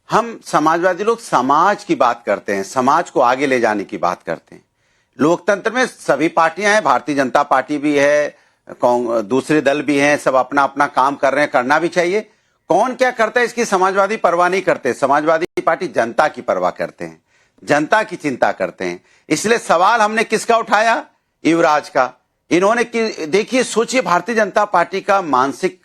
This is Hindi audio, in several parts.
हम समाजवादी लोग समाज की बात करते हैं, समाज को आगे ले जाने की बात करते हैं। लोकतंत्र में सभी पार्टियां हैं, भारतीय जनता पार्टी भी है, दूसरे दल भी हैं, सब अपना अपना काम कर रहे हैं, करना भी चाहिए। कौन क्या करता है इसकी समाजवादी परवाह नहीं करते। समाजवादी पार्टी जनता की परवाह करते हैं, जनता की चिंता करते हैं। इसलिए सवाल हमने किसका उठाया? युवराज का। इन्होंने देखिए, सोचिए, भारतीय जनता पार्टी का मानसिक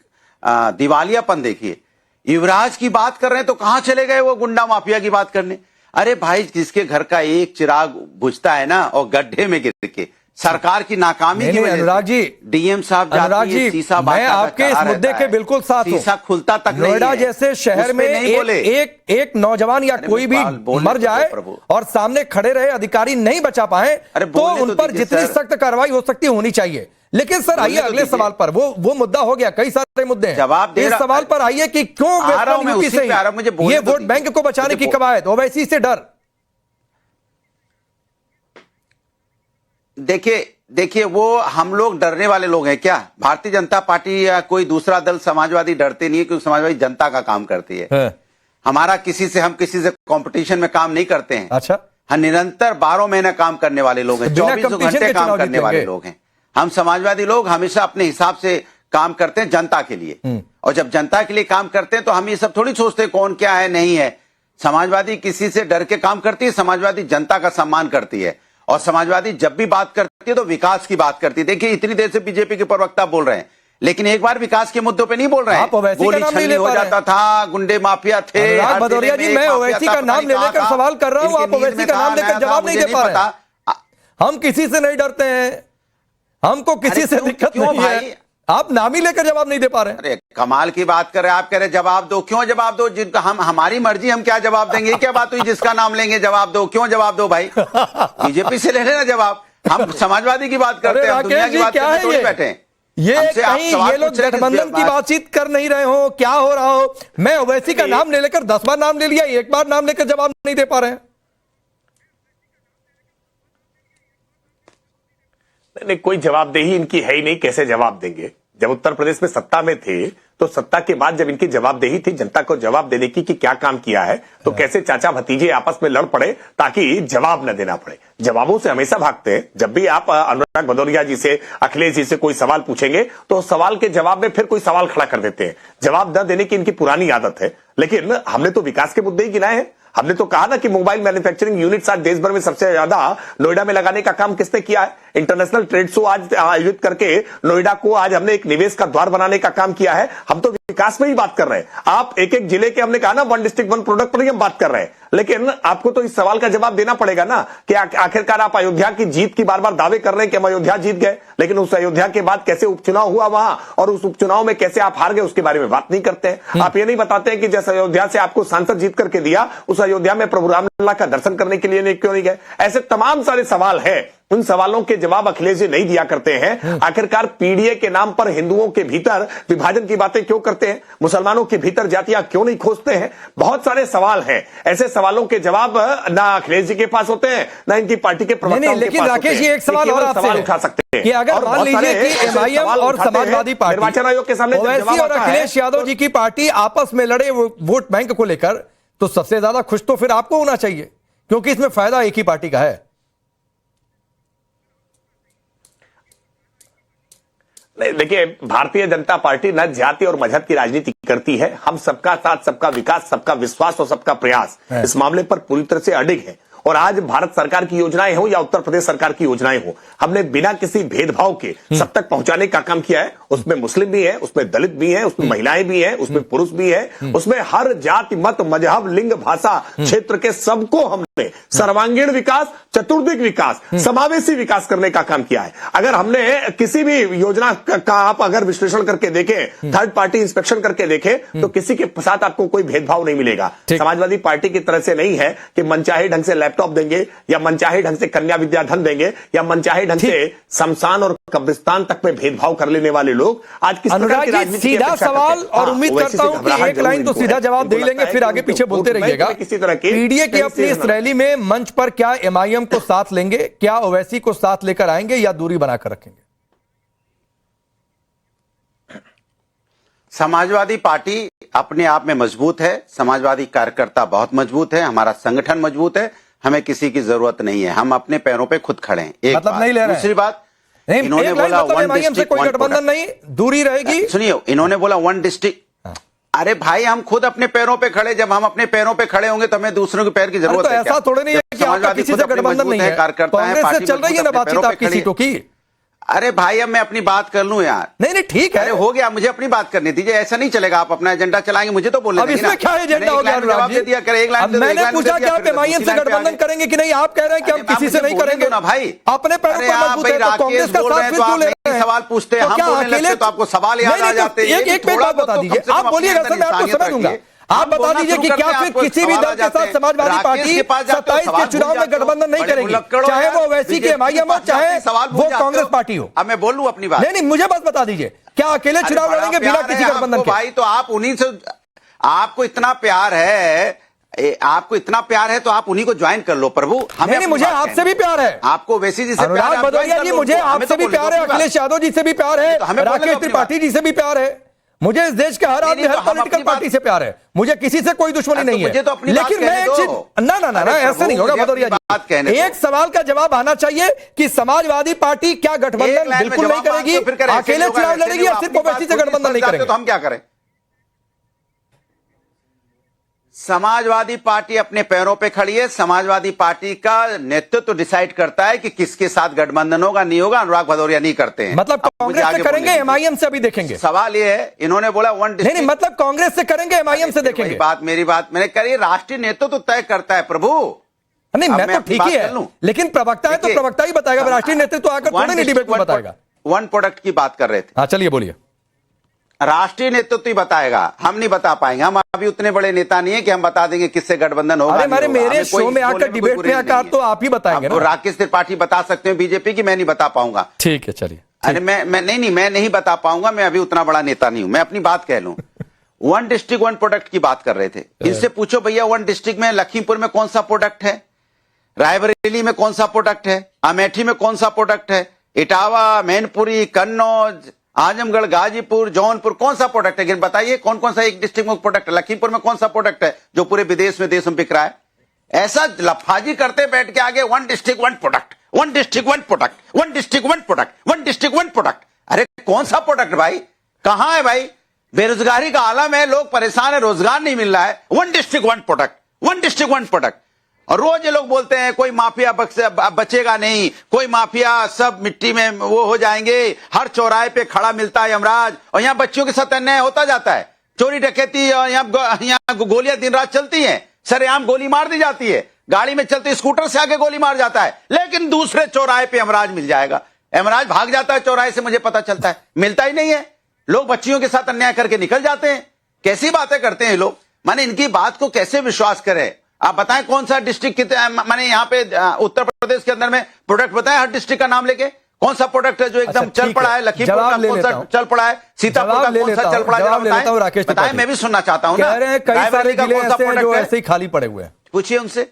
दिवालियापन देखिए। युवराज की बात कर रहे हैं तो कहां चले गए वो गुंडा माफिया की बात करने? अरे भाई, जिसके घर का एक चिराग बुझता है ना, और गड्ढे में गिर के सरकार की नाकामी की वजह अनुराग जी, डीएम साहब शीशा, मैं आपके इस मुद्दे के बिल्कुल साथ हूं। शीशा खुलता तक नोएडा जैसे शहर में एक नौजवान या कोई भी मर जाए और सामने खड़े रहे अधिकारी नहीं बचा पाए तो उन पर जितनी सख्त कार्रवाई हो सकती होनी चाहिए। लेकिन सर आइए अगले सवाल पर। वो मुद्दा हो गया, कई सारे मुद्दे हैं। जवाब इस सवाल पर आइए कि क्यों ये वोट बैंक को बचाने की कवायद, ओवैसी से डर। देखिए, वो हम लोग डरने वाले लोग हैं क्या? भारतीय जनता पार्टी या कोई दूसरा दल समाजवादी डरते नहीं है, क्योंकि समाजवादी जनता का काम करती है। हम किसी से कंपटीशन में काम नहीं करते हैं। अच्छा, हम निरंतर 12 महीने काम करने वाले लोग हैं, 24 घंटे काम करने वाले लोग हैं। हम समाजवादी लोग हमेशा अपने हिसाब से काम करते हैं जनता के लिए, और जब जनता के लिए काम करते हैं तो हम ये सब थोड़ी सोचते हैं कौन क्या है नहीं है। समाजवादी किसी से डर के काम करती है, समाजवादी जनता का सम्मान करती है, और समाजवादी जब भी बात करती है तो विकास की बात करती है। देखिए, इतनी देर से बीजेपी के प्रवक्ता बोल रहे हैं, लेकिन एक बार विकास के मुद्दों पे नहीं बोल रहे हैं। गोली छलनी हो जाता था, गुंडे माफिया थे। भदौरिया जी, मैं ओवैसी का नाम ले लेकर सवाल कर रहा हूं, आप ओवैसी का नाम लेकर जवाब नहीं दे पा रहे। हम किसी से नहीं डरते हैं, हमको किसी से दिक्कत नहीं है, आप नाम ही लेकर जवाब नहीं दे पा रहे हैं। अरे कमाल की बात कर रहे हैं आप, कह रहे जवाब दो। क्यों जवाब दो? जिनका हमारी मर्जी, हम क्या जवाब देंगे? क्या बात हुई जिसका नाम लेंगे जवाब दो? क्यों जवाब दो भाई? बीजेपी से ले लेना जवाब। हम समाजवादी की बात करते हैं, दुनिया की बात करते थोड़ी बैठे हैं। ये लोग गठबंधन की बातचीत कर नहीं रहे हो, क्या हो रहा हो? मैं ओवैसी का नाम ले लेकर 10 बार नाम ले लिया, एक बार नाम लेकर जवाब नहीं दे पा रहे हैं। नहीं, कोई जवाबदेही इनकी है ही नहीं, कैसे जवाब देंगे? जब उत्तर प्रदेश में सत्ता में थे तो सत्ता के बाद जब इनकी जवाबदेही थी जनता को जवाब देने की कि क्या काम किया है, तो कैसे चाचा भतीजे आपस में लड़ पड़े ताकि जवाब न देना पड़े। जवाबों से हमेशा भागते हैं। जब भी आप अनुराग भदौरिया जी से, अखिलेश जी से कोई सवाल पूछेंगे तो सवाल के जवाब में फिर कोई सवाल खड़ा कर देते हैं। जवाब न देने की इनकी पुरानी आदत है। लेकिन हमने तो विकास के मुद्दे ही गिनाए हैं। हमने तो कहा ना कि मोबाइल मैन्युफैक्चरिंग यूनिट्स आज देश भर में सबसे ज्यादा नोएडा में लगाने का काम किसने किया है? इंटरनेशनल ट्रेड शो आज आयोजित करके नोएडा को आज हमने एक निवेश का द्वार बनाने का काम किया है। हम तो विकास में ही बात कर रहे हैं। आप एक एक जिले के, हमने कहा ना, 1 डिस्ट्रिक्ट 1 प्रोडक्ट पर ही हम बात कर रहे हैं। लेकिन आपको तो इस सवाल का जवाब देना पड़ेगा ना कि आखिरकार आप अयोध्या की जीत की बार बार दावे कर रहे हैं कि हम अयोध्या जीत गए, लेकिन उस अयोध्या के बाद कैसे उपचुनाव हुआ वहां और उस उपचुनाव में कैसे आप हार गए उसके बारे में बात नहीं करते हैं। आप ये नहीं बताते हैं कि जैसे अयोध्या से आपको सांसद जीत करके दिया, उस अयोध्या में प्रभु रामलला का दर्शन करने के लिए क्यों नहीं गए? ऐसे तमाम सारे सवाल हैं। उन सवालों के जवाब अखिलेश जी नहीं दिया करते हैं। आखिरकार पीडीए के नाम पर हिंदुओं के भीतर विभाजन की बातें क्यों करते हैं? मुसलमानों के भीतर जातियां क्यों नहीं खोजते हैं? बहुत सारे सवाल हैं। ऐसे सवालों के जवाब ना अखिलेश जी के पास होते हैं, ना इनकी पार्टी के प्रवक्ताओं के पास होते हैं। लेकिन राकेश जी, एक सवाल और आपसे उठा सकते हैं कि अगर मान लीजिए कि एमआईएम और समाजवादी पार्टी, निर्वाचन आयोग के सामने ओवैसी और अखिलेश यादव जी की पार्टी आपस में लड़े वोट बैंक को लेकर, तो सबसे ज्यादा खुश तो फिर आपको होना चाहिए, क्योंकि इसमें फायदा एक ही पार्टी का है। देखिए, भारतीय जनता पार्टी न जाति और मजहब की राजनीति करती है। हम सबका साथ, सबका विकास, सबका विश्वास और सबका प्रयास इस मामले पर पूरी तरह से अडिग है। और आज भारत सरकार की योजनाएं हो या उत्तर प्रदेश सरकार की योजनाएं हो, हमने बिना किसी भेदभाव के सब तक पहुंचाने का काम किया है। उसमें मुस्लिम भी है, उसमें दलित भी है, उसमें महिलाएं भी हैं, उसमें पुरुष भी है, उसमें हर जाति, मत, मजहब, लिंग, भाषा, क्षेत्र के सबको हमने सर्वांगीण विकास, चतुर्दिक विकास, समावेशी विकास करने का काम किया है। अगर हमने किसी भी योजना का आप अगर विश्लेषण करके देखें, थर्ड पार्टी इंस्पेक्शन करके देखें, तो किसी के साथ आपको कोई भेदभाव नहीं मिलेगा। समाजवादी पार्टी की तरह से नहीं है कि मनचाहे ढंग से लैपटॉप देंगे या मनचाहे ढंग से कन्या विद्या धन देंगे या मनचाहे ढंग से शमशान और कब्रिस्तान तक में भेदभाव कर लेने वाले लोग आज किस प्रकार की राजनीति की सीधा सवाल, और उम्मीद करता हूं कि एक लाइन तो सीधा जवाब दे लेंगे, फिर आगे पीछे बोलते रहिएगा। किसी तरह की पीडीए की अपनी इस रैली में मंच पर क्या एमआईएम को साथ लेंगे, क्या ओवैसी को साथ लेकर आएंगे या दूरी बनाकर रखेंगे? समाजवादी पार्टी अपने आप में मजबूत है, समाजवादी कार्यकर्ता बहुत मजबूत है, हमारा संगठन मजबूत है, हमें किसी की जरूरत नहीं है, हम अपने पैरों पे खुद खड़े हैं। एक मतलब बात। नहीं ले रहे। दूसरी बात, नहीं, इन्होंने बोला वन डिस्ट्रिक्ट कोई गठबंधन नहीं, दूरी रहेगी। सुनिए, इन्होंने बोला वन डिस्ट्रिक्ट। अरे भाई, हम खुद अपने पैरों पे खड़े, जब हम अपने पैरों पे खड़े होंगे तो हमें दूसरों के पैर की जरूरत है। ऐसा थोड़े नहीं है कि आपका किसी से गठबंधन नहीं है, कांग्रेस से चल रही है ना बातचीत आपकी सीटों की। अरे भाई, अब मैं अपनी बात कर लूं यार। नहीं नहीं, ठीक है। अरे हो गया, मुझे अपनी बात करनी दीजिए, ऐसा नहीं चलेगा। आप अपना एजेंडा चलाएंगे, मुझे तो बोलने अब इसमें क्या एजेंडा हो गया? जवाब दे दिया कर, एक लाइन मैंने पूछा कि आप एमआईएम से गठबंधन करेंगे कि नहीं, आप कह रहे हैं कि हम किसी से नहीं करेंगे ना भाई। अपने पैरों पर मजबूत है, तो कांग्रेस का साथ फिर क्यों ले रहे हैं? सवाल पूछते हैं, हम बोलने लगते हैं तो आपको सवाल याद आ जाते हैं। एक बात बता दीजिए, आप बोलिएगा सर, मैं आपको समझ दूंगा। आप बता दीजिए कि क्या फिर किसी भी दल के साथ समाजवादी पार्टी 27 के चुनाव में गठबंधन नहीं करेगी, चाहे वो वैसी के एमआईएम हो, चाहे वो कांग्रेस पार्टी हो? अब मैं बोल लूं अपनी बात। नहीं, मुझे बस बता दीजिए, क्या अकेले चुनाव लड़ेंगे बिना किसी गठबंधन के? भाई, तो आप उन्हीं से, आपको इतना प्यार है, आपको इतना प्यार है तो आप उन्हीं को ज्वाइन कर लो प्रभु। नहीं, मुझे आपसे भी प्यार है, आपको वैसी जी से प्यार है, अनुराग भदौरिया जी, मुझे आपसे भी प्यार है, अखिलेश यादव जी से भी प्यार है, राकेश त्रिपाठी जी से भी प्यार है, मुझे इस देश के हर आदमी, हर पॉलिटिकल पार्टी से प्यार है, मुझे किसी से कोई दुश्मनी नहीं है। लेकिन मैं एक चीज, ना ऐसा नहीं होगा भदौरिया जी, एक सवाल का जवाब आना चाहिए कि समाजवादी पार्टी क्या गठबंधन बिल्कुल नहीं करेगी, अकेले चुनाव लड़ेगी या सिर्फ ओवैसी से गठबंधन नहीं करेगी? तो हम क्या करें? समाजवादी पार्टी अपने पैरों पे खड़ी है, समाजवादी पार्टी का नेतृत्व डिसाइड करता है कि किसके साथ गठबंधन होगा, नहीं होगा। अनुराग भदौरिया नहीं करते हैं। मतलब कांग्रेस से करेंगे, एमआईएम से अभी देखेंगे? सवाल ये है, इन्होंने बोला वन डिस्ट्रिक्ट। नहीं, मतलब कांग्रेस से करेंगे, एमआईएम से देखेंगे? मेरी बात मैंने करी, राष्ट्रीय नेतृत्व तो तय करता है प्रभु। नहीं, मैं तो ठीक ही है, लेकिन प्रवक्ता है तो प्रवक्ता ही बताएगा, राष्ट्रीय नेतृत्व आकर थोड़ी नहीं डिबेट में बताएगा। वन प्रोडक्ट की बात कर रहे थे। हाँ, चलिए बोलिए। राष्ट्रीय नेतृत्व ही बताएगा, हम नहीं बता पाएंगे। हम अभी उतने बड़े नेता नहीं है कि हम बता देंगे किससे गठबंधन होगा। अरे मेरे शो में आकर डिबेट में आकर तो आप ही बताएंगे ना। राकेश त्रिपाठी बता सकते हैं बीजेपी की, मैं नहीं बता पाऊंगा। ठीक है, चलिए। अरे मैं नहीं बता पाऊंगा, मैं अभी उतना बड़ा नेता नहीं हूं। मैं अपनी बात कह लूं। वन डिस्ट्रिक्ट वन प्रोडक्ट की बात कर रहे थे, इनसे पूछो भैया, वन डिस्ट्रिक्ट में लखीमपुर में कौन सा प्रोडक्ट है, रायबरेली में कौन सा प्रोडक्ट है, अमेठी में कौन सा प्रोडक्ट है, इटावा, मैनपुरी, कन्नौज, आजमगढ़, गाजीपुर, जौनपुर, कौन सा प्रोडक्ट है? बताइए कौन कौन सा एक डिस्ट्रिक्ट में प्रोडक्ट है। लखीमपुर में कौन सा प्रोडक्ट है जो पूरे विदेश में देश में बिक रहा है? ऐसा लफाजी करते बैठ के आगे one district one product, one district one product, one district one product, one district one product. अरे कौन सा प्रोडक्ट भाई? कहां है भाई? बेरोजगारी का आलम है, लोग परेशान है, रोजगार नहीं मिल रहा है। One district one product, one district one product. और रोज ये लोग बोलते हैं कोई माफिया बचेगा नहीं, कोई माफिया सब मिट्टी में वो हो जाएंगे, हर चौराहे पे खड़ा मिलता है यमराज, और यहाँ बच्चियों के साथ अन्याय होता जाता है, चोरी डकैती, और यहाँ गोलियां दिन रात चलती हैं, सरेआम गोली मार दी जाती है, गाड़ी में चलते स्कूटर से आके गोली मार जाता है, लेकिन दूसरे चौराहे पे यमराज मिल जाएगा। यमराज भाग जाता है चौराहे से, मुझे पता चलता है, मिलता ही नहीं है। लोग बच्चियों के साथ अन्याय करके निकल जाते हैं। कैसी बातें करते हैं लोग, माने इनकी बात को कैसे विश्वास करें? आप बताएं कौन सा डिस्ट्रिक्ट, माने यहाँ पे उत्तर प्रदेश के अंदर में प्रोडक्ट बताएं, हर डिस्ट्रिक्ट का नाम लेके कौन सा प्रोडक्ट है जो एकदम चल पड़ा है? लखीमपुर का कौन सा चल पड़ा है? सीतापुर का कौन सा चल पड़ा है? बताएं, मैं भी सुनना चाहता हूं ना। कई सारे जिले ऐसे हैं जो ऐसे ही खाली पड़े हुए हैं, पूछिए उनसे।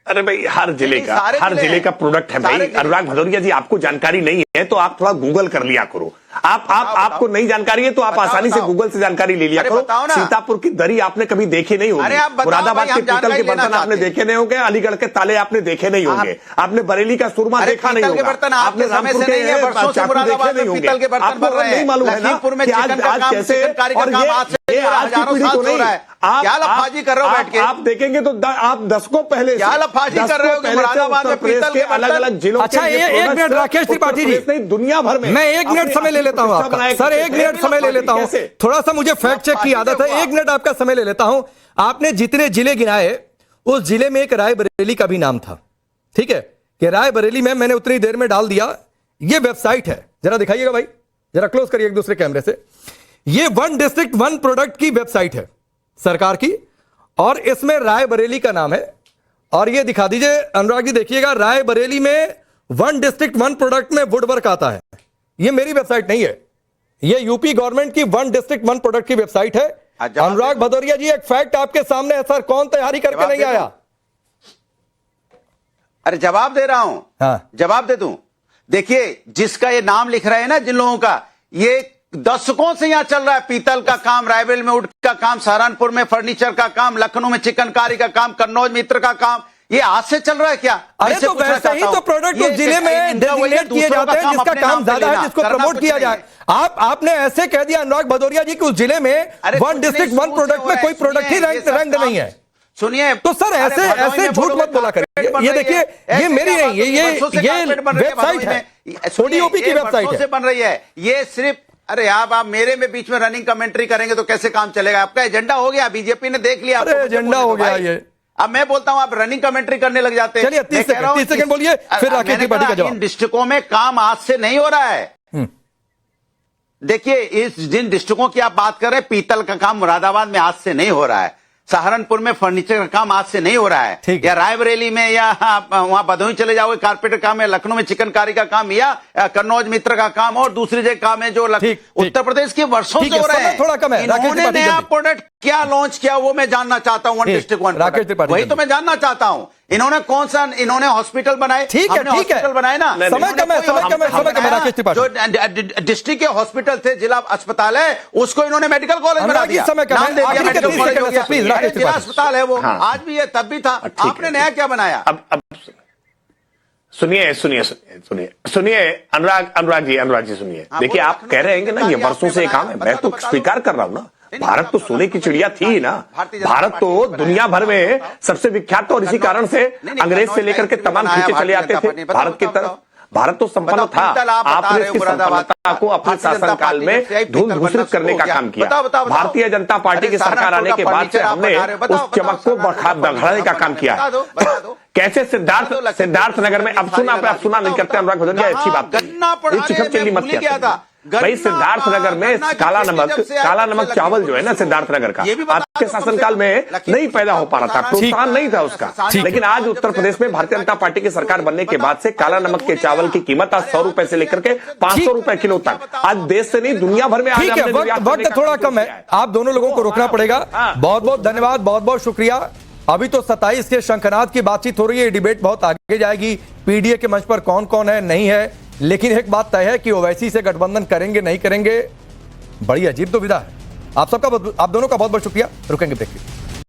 अरे भाई, हर जिले का प्रोडक्ट है भाई। अनुराग भदौरिया जी, आपको जानकारी नहीं है तो आप थोड़ा गूगल कर लिया करो। आपको नई जानकारी है तो आप आसानी से गूगल से जानकारी ले लिया करो। सीतापुर की दरी आपने कभी देखे नहीं होंगे, मुरादाबाद के पीतल के बर्तन आपने देखे नहीं होंगे, अलीगढ़ के ताले आपने देखे नहीं होंगे, आपने बरेली का सुरमा देखा नहीं होगा, आपने रामपुर के चाकू देखे नहीं होंगे। आपको नहीं मालूम है ना कि आज कैसे, और ये आज की पीढ़ी को नहीं, क्या लफाजी कर रहे हो बैठ के? आप देखेंगे तो आप दशकों पहले, क्या लफाजी कर रहे हो? मुरादाबाद में पीतल के अलग अलग जिलों। अच्छा, एक मिनट राकेश त्रिपाठी जी, नहीं दुनिया भर में, मैं 1 मिनट समय ले लेता हूं आपका। सर 1 मिनट समय ले लेता हूं, थोड़ा सा मुझे फैक्ट चेक की आदत है। 1 मिनट आपका समय ले लेता हूं। आपने जितने जिले गिनाए उस जिले में एक रायबरेली का भी नाम था, ठीक है? कि रायबरेली में मैंने उतनी देर में डाल दिया। ये वेबसाइट है, जरा दिखाइएगा भाई, जरा क्लोज करिए एक दूसरे कैमरे से। ये वन डिस्ट्रिक्ट वन प्रोडक्ट की वेबसाइट है सरकार की, और इसमें रायबरेली का नाम है। और ये दिखा दीजिए अनुराग जी, देखिएगा रायबरेली में वन डिस्ट्रिक्ट वन प्रोडक्ट में वुड वर्क आता है। ये मेरी वेबसाइट नहीं है, ये यूपी गवर्नमेंट की वन डिस्ट्रिक्ट वन प्रोडक्ट की वेबसाइट है। अनुराग भदौरिया जी, एक फैक्ट आपके सामने है सर, कौन तैयारी करके नहीं आया? अरे जवाब दे रहा हूं। हाँ, जवाब दे दूं। देखिए, जिसका ये नाम लिख रहे हैं ना, जिन लोगों का, ये दशकों से यहाँ चल रहा है। पीतल का काम, रायबरेली में वुड का काम, सहारनपुर में फर्नीचर का काम, लखनऊ में चिकनकारी का काम, कन्नौज में इत्र का काम, ये आज से चल रहा है क्या? अरे तो वैसे ही तो प्रोडक्ट उस जिले में डेजिग्नेट किए जाते हैं जिसका काम ज्यादा है, जिसको प्रमोट किया जाए। आपने ऐसे कह दिया अनुराग भदौरिया जी कि उस जिले में वन डिस्ट्रिक्ट वन प्रोडक्ट में कोई प्रोडक्ट ही रंग नहीं है। सुनिए तो सर ऐसे झूठ मत बोला करिए। ये देखिए, ये मेरी नहीं, ये वेबसाइट है, ओडीओपी की वेबसाइट है, बन रही है। ये सिर्फ अरे आप मेरे में बीच में रनिंग कमेंट्री करेंगे तो कैसे काम चलेगा? आपका एजेंडा हो गया, बीजेपी ने देख लिया। अरे एजेंडा हो गया ये। अब मैं बोलता हूं आप रनिंग कमेंट्री करने लग जाते हैं। चलिए 30 सेकंड बोलिए, फिर राकेश त्रिपाठी का जवाब। इन डिस्ट्रिक्टों में काम आज से नहीं हो रहा है। देखिए, इस जिन डिस्ट्रिक्टों की आप बात कर रहे हैं, पीतल का काम मुरादाबाद में आज से नहीं हो रहा है, सहारनपुर में फर्नीचर का काम आज से नहीं हो रहा है, या रायबरेली में या वहां भदोही चले जाओगे कारपेटर काम है, लखनऊ में चिकनकारी का काम, या कन्नौज मित्र का काम, और दूसरी जगह काम है जो उत्तर प्रदेश के वर्षों से हो रहे हैं। थोड़ा कम है। इन्होंने नया प्रोडक्ट क्या लॉन्च किया वो मैं जानना चाहता हूं। वन डिस्ट्रिक्ट वन प्रोडक्ट, वही तो मैं जानना चाहता हूं। इन्होंने कौन सा, इन्होंने हॉस्पिटल बनाए, ठीक है हॉस्पिटल बनाए ना, समय कम है, राकेश त्रिपाठी। जो डिस्ट्रिक्ट के हॉस्पिटल थे, जिला अस्पताल है, उसको इन्होंने मेडिकल कॉलेज बना दिया, समय कम है, जिला अस्पताल है वो, आज भी है तब भी था। आपने नया क्या बनाया? अब सुनिए अनुराग जी सुनिए। देखिए, आप कह रहे हैं कि ना ये वर्षों से काम है, मैं तो स्वीकार कर रहा हूं ना। भारत तो सोने की चिड़िया थी ही ना। भारत तो दुनिया भर में सबसे विख्यात, और इसी कारण से अंग्रेज से लेकर के तमाम खींचे चले आते थे भारत की तरफ। भारत तो संपन्न था। आपने इसकी संपन्नता को अपने शासनकाल में धूल धूसरित करने का काम किया। भारतीय जनता पार्टी की सरकार आने के बाद से हमने उस चमक को बढ़ाने का काम किया। कैसे सिद्धार्थ नगर में, अब सुना नहीं करते अनुराग भदौरिया, अच्छी बात नहीं, मत किया भाई। सिद्धार्थ नगर में काला नमक चावल जो है ना सिद्धार्थ नगर का, आपके शासनकाल में नहीं पैदा हो पा रहा था, प्रोत्साहन नहीं था उसका। लेकिन आज उत्तर प्रदेश में भारतीय जनता पार्टी की सरकार बनने के बाद से काला नमक के चावल की कीमत आज 100 रुपए से लेकर के 500 रुपए किलो तक, आज देश से नहीं दुनिया भर में। वक्त थोड़ा कम है, आप दोनों लोगों को रोकना पड़ेगा। बहुत बहुत धन्यवाद, बहुत बहुत शुक्रिया। अभी तो 27 के शंखनाद की बातचीत हो रही है, डिबेट बहुत आगे जाएगी, पीडीए के मंच पर कौन कौन है नहीं है, लेकिन एक बात तय है कि ओवैसी से गठबंधन करेंगे नहीं करेंगे, बड़ी अजीब दुविधा है। आप दोनों का बहुत बहुत शुक्रिया। रुकेंगे ब्रेक।